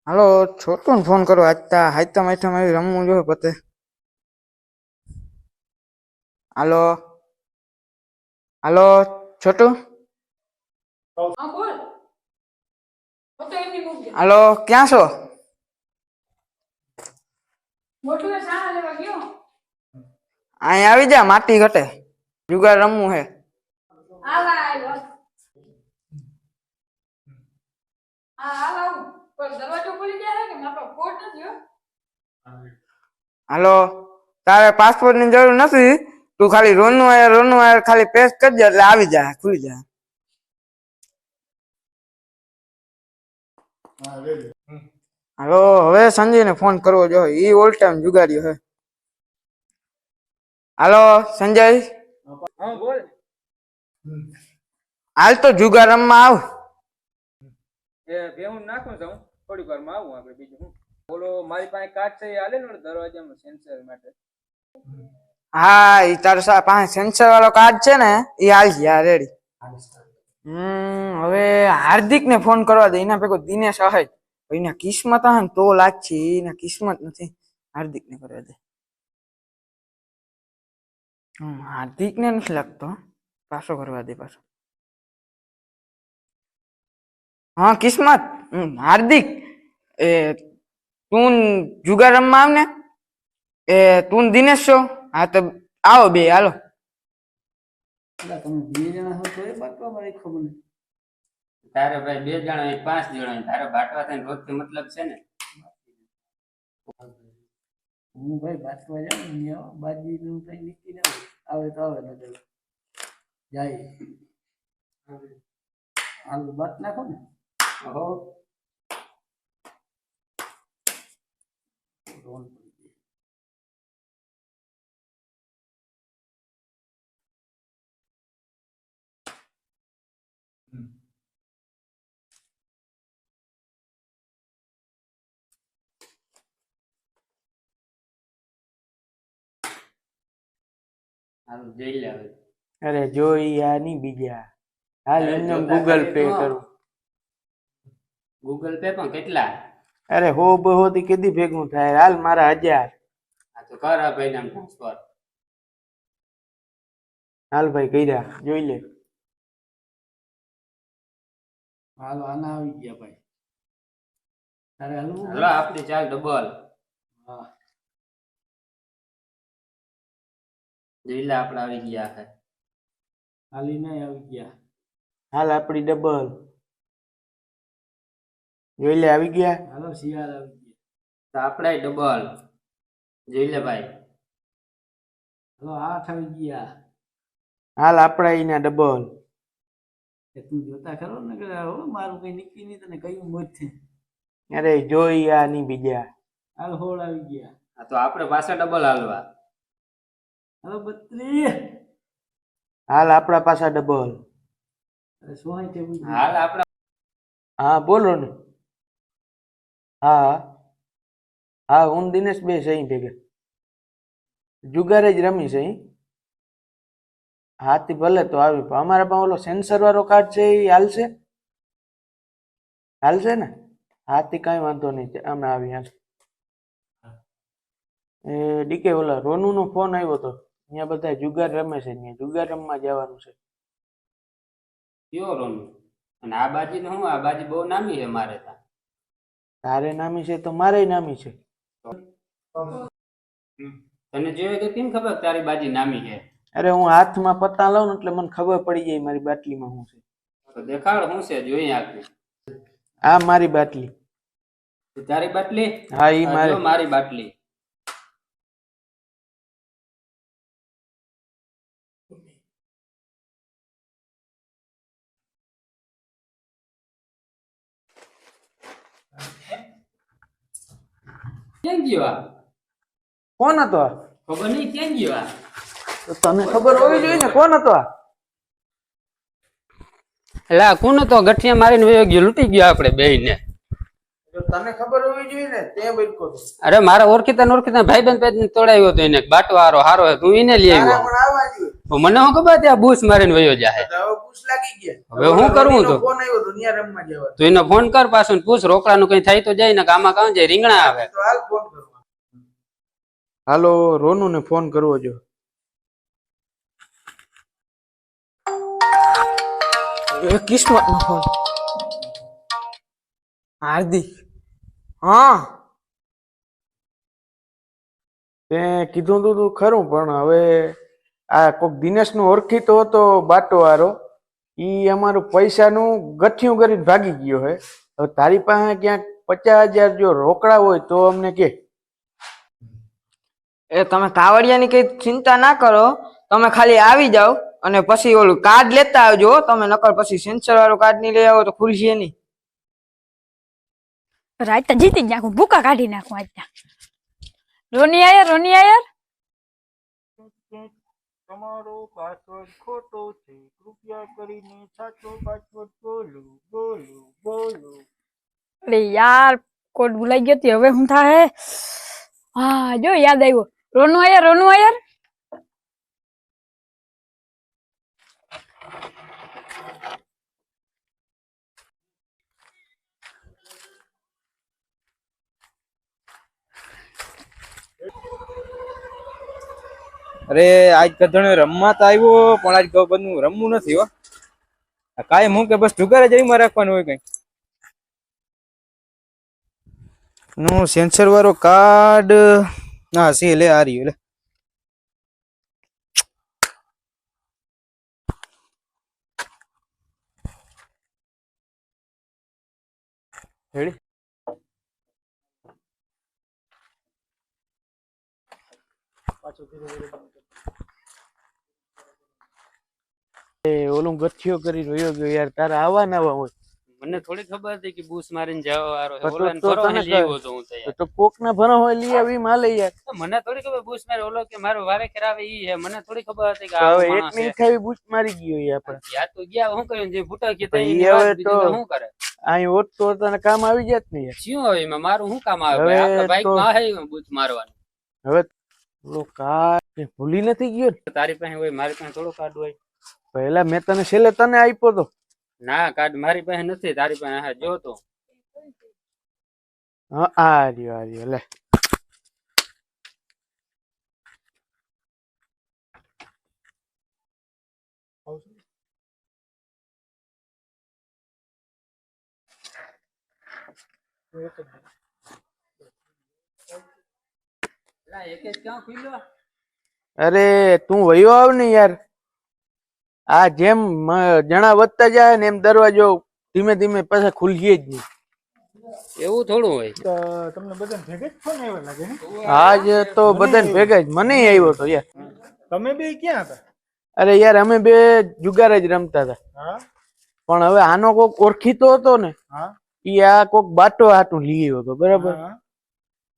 હાલો છોટું phone કરો આજતા હાઈતા માઈથા મારી રમવું જોઈએ પતે. હાલો હાલો છોટું. હા બોલ. તો એમની મૂકી દે. હાલો ક્યાં છો? મોટું સારા લેવા ગયો. અહીં આવી જા માટી ઘટે જુગાર રમવું હે. આવા આવ્યો. હા આવા પણ દરવાજો ખુલી ગયા છે કે મારો કોટ નથી હો. હાલો તારે પાસપોર્ટ ની જરૂર નથી, તું ખાલી રોનું આયર ખાલી પ્રેસ કરજે એટલે આવી જાય ખુલી જાય. હાલો હવે સંજય ને ફોન કરવો જોઈએ, ઈ ઓલ ટાઈમ જુગાર્યો હે. હાલો સંજય. હા બોલ. હાલ તો જુગાર રમવા આવ. એ ભેહું નાખું છું થોડીક વારમાં આવું આપણે બીજું હું. બોલો મારી પાસે કાર્ડ છે એ હાલે ને દરવાજામાં સેન્સર માટે. હા ઈ તારા પાસે સેન્સર વાળો કાર્ડ છે ને ઈ હાલ ગયા રેડી. હવે હાર્દિક ને ફોન કરવા દે, એના ભેગો દિનેશ હે એના કિસ્મત હે ને તો લાગશે, એના કિસ્મત નથી. હાર્દિક ને કરવા દે. હાર્દિક ને નથી લાગતો, પાછો કરવા દે પાછો. હા કિસ્મત. હાર્દિક એ તું જુગાર રમવા આવ ને, એ તું દિનેશ છો? હા તો આવો બે હાલો. તમે બે જણા છો તો એ બાટવા મારી ખબર નહીં. તારે ભાઈ 2 જણા 5 જણા તારે બાટવા થઈને રોજ મતલબ છે ને. હું ભાઈ બાટવા જાઉં ને બાજી નું કઈ નીકળી ના આવે તો આવે નજર જાય. હાલ બાટ નાખો ને. હો રોલ હારું જઈ લે હવે. અરે જોઈ આ નહીં બીજા હાલ એમને ગૂગલ પે કરું. ગૂગલ પે પણ કેટલા? અરે હો બહો થી કેદી ભેગું થાય, હાલ મારા 1000. આ તો કર આ ભાઈ નામ ટ્રાન્સફર. હાલ ભાઈ કર્યા જોઈ લે. હાલ આના આવી ગયા ભાઈ. તારે હલવું હાલો આપડી ચાલ ડબલ. હા જોઈ લે આપડે આવી ગયા છે. હાલી નહીં આવી ગયા. હાલ આપડી ડબલ જોઈ લે આવી ગયા. હાલો શિયાળ આવી ગયા. તો આપડે ડબલ જોઈ લે ભાઈ. હાલો 8 આવી ગયા. હાલ આપડા એના ડબલ. એ તું જોતા ખરો ને કે હો મારું કઈ નીકળી નહીં તને કયું મોજ છે. અરે જોઈ આ નહીં બીજા. હાલ 16 આવી ગયા. આ તો આપડે પાછા ડબલ હાલવા. હાલો 32. હાલ આપડા પાછા ડબલ. અરે 60 હાલ આપડા હા બોલો ને. હા હા હું દિનેશ બે સહી ભેગા જુગાર જ રમી છે. હાથી ભલે તો આવી પણ અમારા પાસે ઓલો સેન્સર વાળો કાર્ડ છે એ હાલશે? હાલશે ને? હાથી કઈ વાંધો નહીં, અમે આવી હાલ. એ ડીકે ઓલા રોનુ નો ફોન આવ્યો હતો, અહીંયા બધા જુગાર રમે છે, ત્યાં જુગાર રમવા જવાનું છે. કયો રોનું? અને આ બાજી નું હું? આ બાજી બહુ નામી છે મારે ત્યાં. તારે નામી છે તો મારે નામી છે. તને જોયે તો કેમ ખબર તારી બાજી નામી છે? અરે હું હાથમાં પત્તા લઉં ને એટલે મને ખબર પડી જાય મારી બાટલીમાં શું છે. તો દેખાડ શું છે જોઈએ આપણે. આ મારી બાટલી. તારી બાટલી? હા ઈ આ મારી. જો મારી બાટલી. ક્યાં ગયો આ? કોણ હતો આ? ખબર નહીં ક્યાં ગયો આ. તો તને ખબર હોવી જોઈએ ને કોણ હતો આ? એટલે આ કોણ હતો? ગઠિયા મારીને વયો ગયો, લૂંટી ગયો આપણે બેયને. તને ખબર હોવી જોઈએ ને તે બઈકો. અરે મારા ઓળખીતા ભાઈબંધ તોડાવ્યો હતો એને, બાટવારો હારો તું એને લઈ આવ્યો. પણ આવવા જોઈએ. મને શું ખબર ત્યાં બૂસ મારીને વયો જાય. હવે પૂછ લાગી ગયા. હવે હું કરવું તો? ફોન આવ્યો તો ન્યા રમવા જવા. તું એને ફોન કર પાછું ને પૂછ રોકડાનું કઈ થાય તો જાય ને આમાં કાં જાય રીંગણા આવે. તો હાલ ફોન કરવા. હાલો રોનુ ને ફોન કરવો જો. કિસ્મત નો ફોન. હાર્દિક. હા તે કીધું તું ખરું પણ હવે આ કોક દિનેશ નું ઓળખીતો હતો બાટો વાળો ઈ અમારું પૈસાનું ગઠિયું કરીને ભાગી ગયો હે. હવે તારી પાસે ક્યાંક 50,000 જો રોકડા હોય તો અમને કે. એ તમે કાવડિયાની કઈ ચિંતા ના કરો, તમે ખાલી આવી જાઓ અને પછી ઓલું કાર્ડ લેતા આવજો. તમે નકર પછી સેન્સર વાળું કાર્ડ નહીં લઈ આવો તો ખુલશે નહીં. રાત જીતી જ નાખું, ભૂકા કાઢી નાખું આજના. રોની આયર તમારો પાસવર્ડ ખોટો છે, કૃપયા કરીને સાચો પાસવર્ડ બોલો. અરે યાર કોડ ભૂલાઈ ગયો હતી, હવે શું થાય? હા જો યાદ આવ્યો. રોનું આયર અરે આજ કદણે રમવા તો આવ્યો પણ આજ બધું રમવું નથી હો. કાંઈ હું કે બસ જુગાર જ એમાં રાખવાનું હોય કઈ નું સેન્સર વાળો કાર્ડ ના સી લે આ રહ્યો લે. રેડી ઓલું ગઠિયો કરી રહ્યો ગયો યાર. તારા આવા નવા હોય. મને થોડી ખબર હતી કે બૂસ મારીને જવા વાળો તો ઓલાને તો ફરવા તને લઈ આવ્યો તો હું તો યાર. તો કોક ને ભરો હોય લઈ આવી માલે યાર. મને થોડી ખબર બૂસ મારે ઓલો કે મારો વારે કરાવે ઈ હે. મને થોડી ખબર હતી કે તો આવો હવે એક માણસ ની છે. ઈઠાવી બૂચ મારી ગયો યાર આપણે. યા તો ગયા હું કર્યું જે ફૂટા કે તો ઈ તઈ હવે વાત બીજી તો- તો શું કરે? અહીં હોત તો તને કામ આવી જાત ને યાર. શું હવે એમાં મારું શું કામ આવે? હવે આપણા બાઈક તો- માં આવે બૂથ મારવાનું. હવે ઓલો કાર્ડ ભૂલી નથી ગયો ને? તારી પાસે હોય મારી પાસે થોડો કાર્ડ હોય. પહેલા મેં તને છેલ્લે તને આપ્યો તો. ના કાર્ડ મારી પાસે નથી, તારી પાસે હા જો તો. હા આ રહ્યો લે. લા એક જ ક્યાં ખુલ્યો? અરે તું વયો આવ ને યાર. આ જેમ જણા વધતા જાય ને એમ દરવાજો ધીમે ધીમે પાછા ખુલશે જ નહીં. એવું થોડું હોય. તમને બધાને ભેગે જ ફોન આવ્યો લાગે ને? આજ તો બધાને ભેગા જ મને આવ્યો તો યાર. તમે બે ક્યાં હતા? અરે યાર અમે બે જુગાર જ રમતા હતા. હા પણ હવે આનો કોક ઓળખીતો હતો ને હા ઈ આ કોક બાટો હાટું લઈ આવ્યો હતો બરાબર. હા.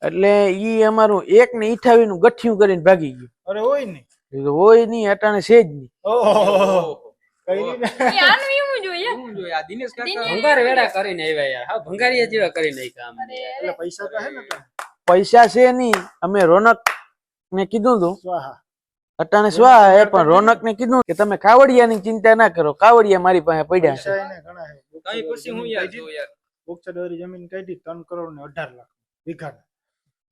એટલે ઈ અમારું એક ને ઈઠાવીનું ગઠિયું કરીને ભાગી ગયું. અરે હોય ને. એ તો હોય નહીં અટાણે છે જ નહીં. ઓહો કઈ રીતે? આનું એવું જોઈએ. શું જોઈએ આ દિનેશ કાકા? ભંગાર વેડા કરીને આવ્યા યાર. હા ભંગારીયા જેવા કરી નાખ્યા આમ. એટલે પૈસા તો હે ને તાર? પૈસા છે નહીં. અમે રોનક ને કીધું તું સ્વાહા. અટાણે સ્વા હે પણ રોનક ને કીધું કે તમે કાવડિયાની ચિંતા ના કરો, કાવડિયા મારી પાસે પડ્યા છે. પૈસા એને ઘણા હે. કઈ પછી હું યાર જો યાર બોક્સડોરી જમીન કાઢી 3 કરોડ ને 18 લાખ વીઘા.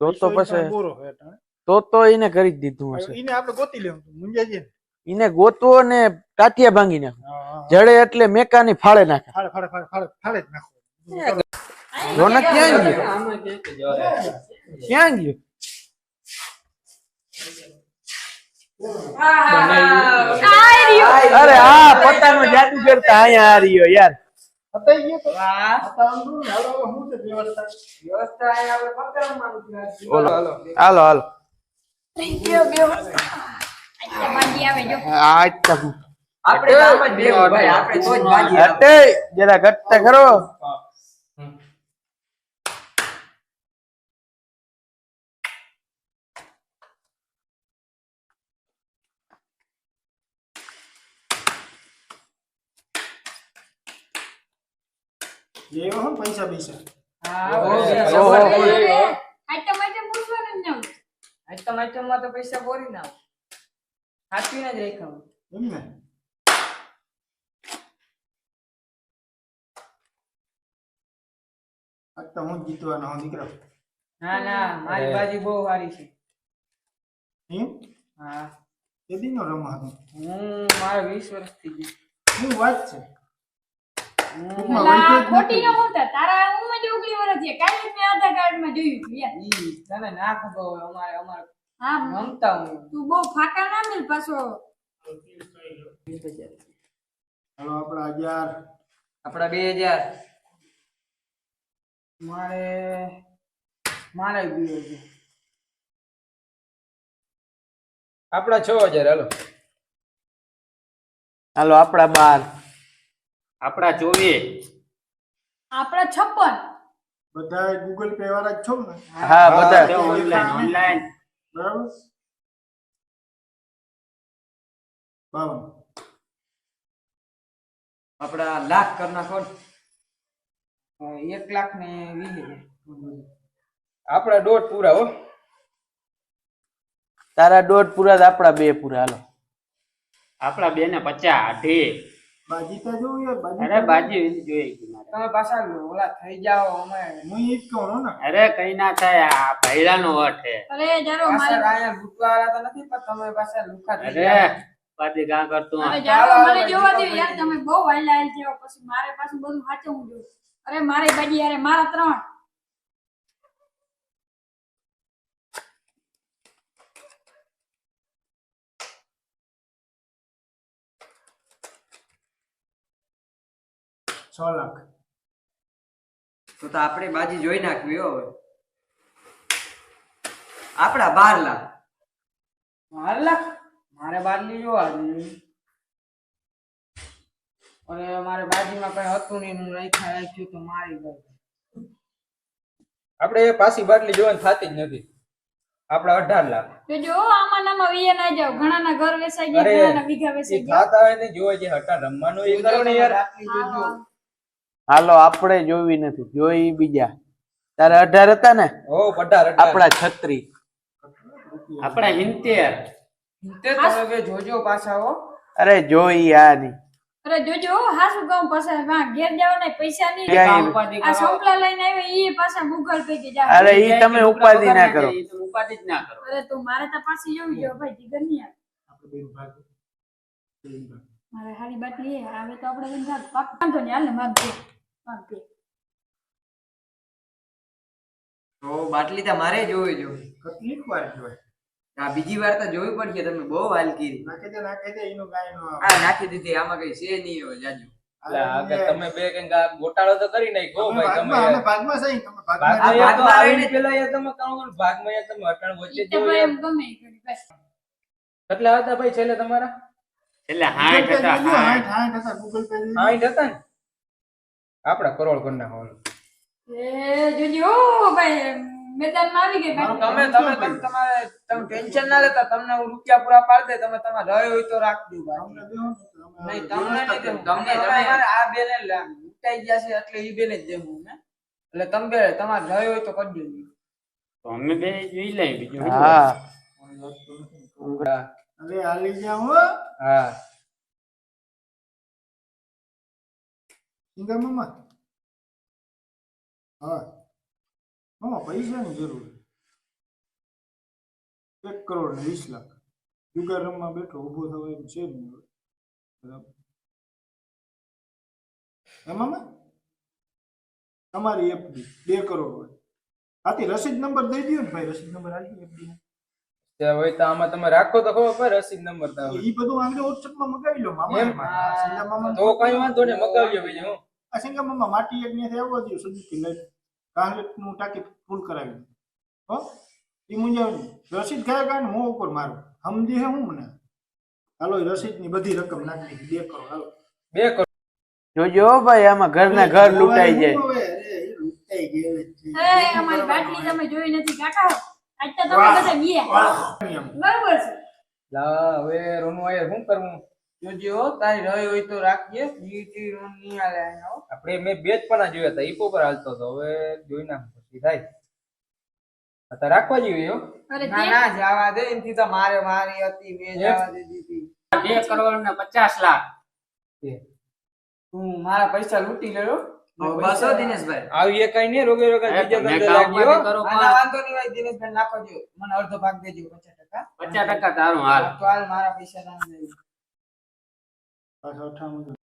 તો પછી બોરો હે અટાણે. તો એને કરી જ દીધું હશે. ઈને આપણે ગોતી લેવું મુંજાજી ને. એને ગોતવો ને ટાટિયા ભાંગી નાખો. હા જડે એટલે મેકાની ફાળે નાખે. ફાળે જ નાખો. રોનક ક્યાં ગયો? આમાં ક્યાંક જવાય. ક્યાં ગયો? અરે હા પતાનો જાદુ કરતા અહીંયા આ રહ્યો યાર. પતાઈ ગયો તો પતાવવાનું ને હાલો હું છે વ્યવસ્થા. બોલો હાલો હાલો. બાજી આવે જો. આ તક આપણે તો આમ જ બેહવું ભાઈ, આપણે તો જ બાજી આવે. હટે જરા ઘટતા કરો. લેવો હો પૈસા પૈસા. આઈટમ પૂછવાનું જ ન હોય. આઈટમ માં તો પૈસા બોરી ના સાચવીને જ રાખ્યા એમ ને આજ તો હું જ જીતવાનો હું દીકરો ના ના મારી બાજી બહુ સારી છે એમ હા કેદી નો રમવા હતો હું મારે 20 વર્ષ થઈ ગયું શું વાત છે ટૂંકમાં અલા, વૈદ્ય જ ખોટી નથી. ન હોતા તારા ઉંમર જ 19 વર્ષ છે કાલે મેં આધાર કાર્ડ માં જોયું હતું યાર ઈ તને ના ખબર હોય અમારે હા રમતા હું તું બહુ ફાકા ના મિલ પાછો હાલો આપણા 11 આપડા 2000 મારે ગયું છે આપડા 6000 હાલો હાલો આપડા 12 આપડા 24 આપડા 56 બધા ગૂગલ પે વાળા જ છો ને હા બધા ઓનલાઈન બરાબર 52 આપડા લાખ કર નાખો 1,20,000 આપડા દોઢ પૂરા હો તારા દોઢ પૂરા તો આપડા 2 પૂરા હાલો આપડા 2 ને 50 અઢી બાજીતા જોઉં યાર અરે બાજી બાજી જોઈ ગઈ મારે તમે પાછા ઓલા થઈ જાઓ અમે હું ઈ જ કહું ને અરે કઈ ના થાય આ ભૈરાનો વટ હે અરે જારો પાછા મારી આયા લૂંટવા વાળા તો નથી પણ તમે પાછા લુખા થઈ અરે ગયા પાછી ગા કરતું અરે આ. જારો ચાલો, મને હવે જોવા દો જીતો યાર ભાઈ. તમે બહુ વાયલા જેવો પછી મારે પાછું બધું સાચવવું જોઈએ અરે મારી બાજી અરે મારા 3 6 લાખ તો આપણે બાજી જોઈ નાખવી હો હવે આપડા 12 લાખ 12 લાખ મારે બારલી જોવા અને મારે બાજીમાં કઈ હતું નહીં હું રાખ્યું તો મારી ગયું આપણે પાછી બાટલી જોવાની થતી જ નથી આપડા 18 લાખ તો જો આમાં નામાં વીએ ના જાવ ઘણાના ઘર વેચાઈ ગયા અરે, ઘણાના વીઘા એ વેચાઈ ગયા થાતા હોય ને જોવે જે હટા રમવાનું એ કરો ને યાર હા. હાલો આપણે જોવી નથી જોઈ બીજા તારે 18 હતા ને ઓ 18 આપડા 36 આપડા 70 તે તમે બે જોજો પાછા હો અરે જોઈ આ ની અરે જોજો હાસુ ગામ પાછા વાં ઘેર જાવ ને પૈસા નહીં ક્યાંય કામ ઉપાધિ આ કરો. સંપલા લઈને આવ્યો ઈ પાછા ગૂગલ પે કે જા અરે ઈ તમે ઉપાધિ ના કરો ઈ તમે ઉપાધિ જ ના કરો અરે તું મારે તો પાછી જોવી જો ભાઈ જીગર નહીં આવે. આપણે બેન ભાગ બેન ભાગ મારે હારી બાટલી હે આવે તો આપણે બંધા પાક વાંધો નહીં હાલ ને માર દે તો બાટલી તો મારે જોવી જો કેટલીક વાર જોય આ બીજી વાર તો જોવી પડશે તમે બહુ વાલ કરી નાખી દે એનું ગાય નો આવે આ નાખી દીધી આમાં કઈ છે નહીં હવે જાજુ એટલે આગળ તમે બે કંઈક આ ગોટાળો તો કરી નાખ્યો અમે ભાઈ તમે ભાગમાં યાર. ભાગમાં સહી તમે ભાગમાં ભાગમાં યાર તો ભાગમાં આવીને આવીને પેલા યાર તમે કામ કરો ભાગમાં યાર તમે અટાણ વચ્ચે ઈ તો જો ભાઈ યાર એમ ગમે ઈ કરી બસ કેટલા હતા ભાઈ છેલ્લે તમારા એટલે ગૂગલ 60 પે હતા જોજો, 60. 60 હતા ગૂગલ પે જોજો. 60 હતા ને આપડા કરોડ કરી નાખવાનું એ જોજો ભાઈ મેદાનમાં આવી ગઈ મારો બાટલી. તમે તમારે તમે ટેન્શન ના લેતા તમને હું રૂપિયા પૂરા પાડ દે તમે તમારે રહ્યો હોય તો રાખજો અમને દેવો ને તો અમે નહીં તમને નહીં દેવું. વ્યવસ્થા તમને તમારે આ બેને લૂંટાઈ ગયા છે એટલે ઈ બેને જ દેવું ને એટલે તમે બે તમારે રહ્યો હોય તો કરજો તો અમે બે જોઈ લઈએ બીજું શું હા હા હવે હાલી જાવ હો હા સિંગા મામા હા મામા પૈસાની જરૂર 1 કરોડ ને 20 લાખ જુગાર રમવા બેઠો ઊભો થવા એમ છે નહીં હવે. બરાબર હે મામા તમારી એફડી 2 કરોડ હોય આથી રસીદ નંબર દઈ દો ને ભાઈ રસીદ નંબર આપી એફડી તે હવે તો આમાં તમે રાખો તો ખબર પડે રસીદ નંબર તો હવે. ઈ બધું આગળ વોટ્સએપમાં મગાવી લો મામા એમ? સિંગા મામા તો કઈ વાંધો નહીં મગાવ્યો બીજું હું. આ સિંગા મામા માટી એક ને આવવા દો સુધીથી લઈ કાહલેટનું ટાંકી ફૂલ કરાવી દો. હો ઈ મુંજાવની રસીદ ખાયા કાને મોં ઉપર મારું સમજી હે હું મને હાલો ઈ રસીદની બધી રકમ નાખી દીધી 2 કરોડ હાલો 2 કરોડ જોજો હો ભાઈ આમાં ઘરના ઘર લૂંટાઈ જાય હવે અરે એ લૂંટાઈ ગયેલ જ છે. એ અમારી બાટલી તમે જોઈ નથી કાકા આજ તો તમે બધા ગયા વાહ. બરોબર છે લા હવે રોનું આયર શું કરવું જોજો તારી રહ્યો હોય તો રાખજે જીટી રોન નહીં આલે આનો આપણે મેં બે જ પણ જોયા હતા ઈપો પર હાલતો હતો હવે જોઈ નાખ પછી થાય તો રાખવા જેવી હો. અરે ના તે ના જવા દે એનથી તો મારી હતી મેં જવા દીધી 2 કરોડ ને 50 લાખ. તું મારા પૈસા લૂંટી લેલો બસો દિનેશભાઈ આવી એ કઈ નહીં રોગે રોગે બીજા તમે ધંધો કામમાંથી લાગ્યો. કરો આના વાંધો નહીં ભાઈ દિનેશભાઈ નાખો જો મને અડધો ભાગ દેજો 50%. 50% તારું હાલ. તો હાલ મારા પૈસા ના દે પાછા 98.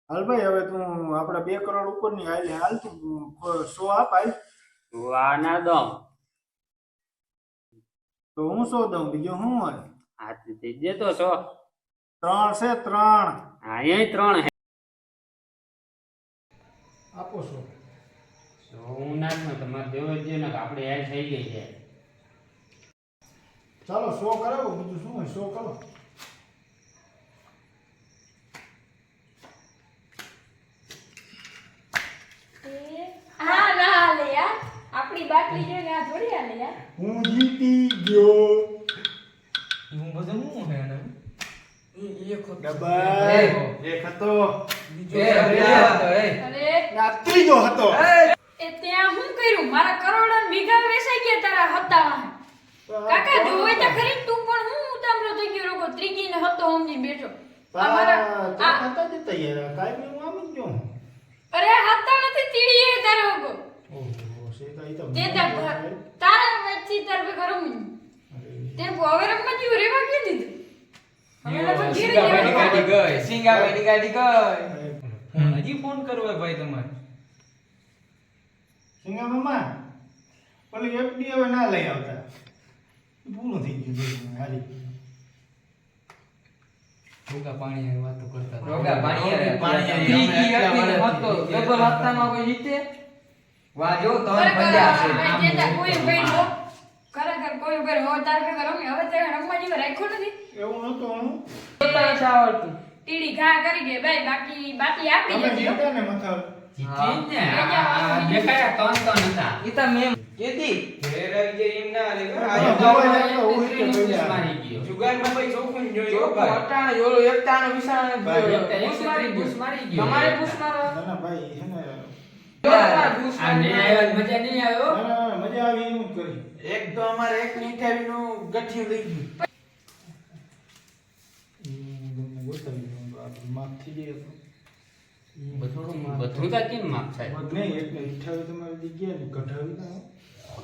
હાલ ભાઈ હવે તું આપડા 2 કરોડ ઉપરની હાલ તું 100 આપ હાલ. તું આ ના દઉં. તો હું 100 દઉં બીજું હું હોય હાથથી દેતો છો. 3 છે 3 હા એ 3 હે. આપો 100. તો હું નાખનો તમારે દેવો જ જોઈએ ને કે આપણે યાર થઈ ગઈ છે. ચાલો 100 કરાવો બીજું શું હોય 100 કરો. હા ના હાલે યાર આપણી બાટલી જોઈને આ થોડી હાલે યાર હું જીતી ગયો હું બધું હું હે ને ડબલ એક હતો અરે ના ત્રીજો હતો એ ત્યાં શું કર્યું મારા કરોડો ને વીઘા વેચાઈ ગયા તારા હત્તામાં કાકા જોવે તો ખરી તું પણ હું ઉતામળો થઈ ગયો રોગો ત્રીજી ને હતો સમજી બેઠો આ મારા આ હતા જ તૈયાર કાઈ હું આમ જ ગયો અરે હત્તા નથી તીડી એ તારો રોગો ઓહો શેતા ઈ તો તે તારા વચ્ચે તાર બે ગરમ તે હવે રમવા જેવું રેવા કે દીધું હવે રમવા જેવું સિંગાભાઈની ગાડી ગઈ હજી ફોન કરવો ભાઈ તમારે. સિંગા મામા પેલી એફડી હવે ના લઈ આવતા પૂરું થઈ ગયું હારી રોગા પાણી વાતો કરતા હતા. રોગા પાણી પાણી ત્રીજી હતી ને હતો ડબલ હપ્તામાં કોઈ જીતે વાહ જો ત્રણ પંજા છે કોઈ ભાઈ નો ખરેખર કોઈ ભાઈ હો તાર ભેગા રમે હવે તે રમવા જેવું રાખ્યો નથી એવું નતું પોતાને આવડતું તીડી ઘા કરી દે ભાઈ બાકી આપી અમે દેજો જીત્યા ને મથા જીતી જ ને. આ દેખાયા 3 હતા. ઈ તો મેં કેતી ઘેર આવી જાય એમ ના હાલે. આ આ તો જુગાર દવા ત્રીજી જાય તો બૂસ ઉહી મારી ગયો. જુગારમાં ભાઈ ચોખ્ખું જોયું જો ભાઈ. અટાણે જોલો એકતાનો વિશાળ ભાઈ, બૂસ મારી બૂસ મારી ગયો. તમારે બૂસ મારો ના ના ભાઈ હે ને તમારે બૂસ આ ને આવ્યો મજા નહીં આવ્યો. ના, ના, મજા આવી એવું જ કરી એક તો અમારે એક ની 28 નું ગઠિયું લઈ ગયું ગોઠવી દઉં તો આપણે માફ થઈ જાય બધું તો કેમ માફ થાય? નહીં એટલે 28 તમારી જગ્યાએ ને કઢાવી ના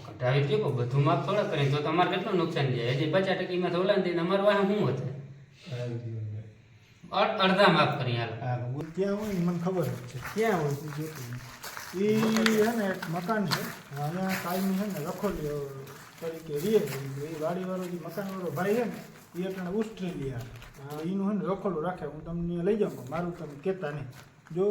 કઢાવી કે બધું માફ થોડા કરે તો તમારે કેટલું નુકસાન જાય? હજી 50% માં થોડા ને અમારે વાહ શું હતું? અડધા માફ કરી હાલ. ત્યાં હોય ને મને ખબર જ છે ક્યાં હોય તું જોતું એ હે ને એક મકાન છે અહીંયા કાયમી છે ને રખોલી તરીકે રીએ એ વાડીવાળો જે મકાનવાળો ભાઈ છે ને એ અટાણે ઓસ્ટ્રેલિયા એનું છે ને રખોલું રાખે હું તમને લઈ જાઉં મારું તમે કહેતા નહીં જો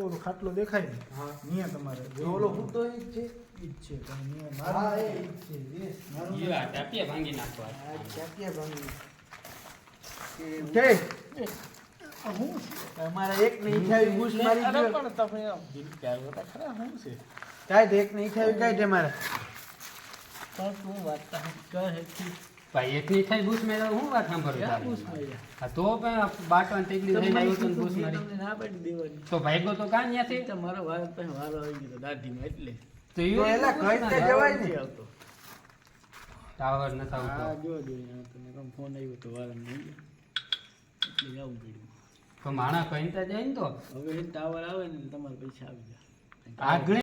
ઓલો ખાટલો દેખાય ને અહીંયા તમારે જો ઓલો હું તો ઈ જ છે ઈ જ છે તમે અહીંયા મારું હા, ઈ જ છે yes. મારું ઈ વાત આપીએ ભાંગી નાખવા. કે અમારે એક ને 28 બૂસ મારી ગયો પણ તમે દિલ પ્યાર હતા ખરા શું છે કાઈ તો એક ને 28 કાઈ છે મારે પણ તું વાત કહે છે ભાઈ એકની થઈ બૂસ મેં હું વાત સાંભળું તારી? હા તો પણ બાટવાન ટેકલી થઈને આવ્યો તો ને બૂસ મારી ના પાડી દેવાની તો ભાઈગો તો કાં ન્યાથી? તમારો વારો પછી વારો આવી ગયો દાઢીમાં એટલે તો ઈ તો એલા કઈ તે જવાય ને આવતો ટાવર નતા આવતો. હા જો તમે કમ ફોન આવ્યો તો વારમ નહીં એટલે જવું પડ્યું તો માણા કહીતા જાય ને તો હવે ટાવર આવે ને તમારા પૈસા આવી જાય આગળ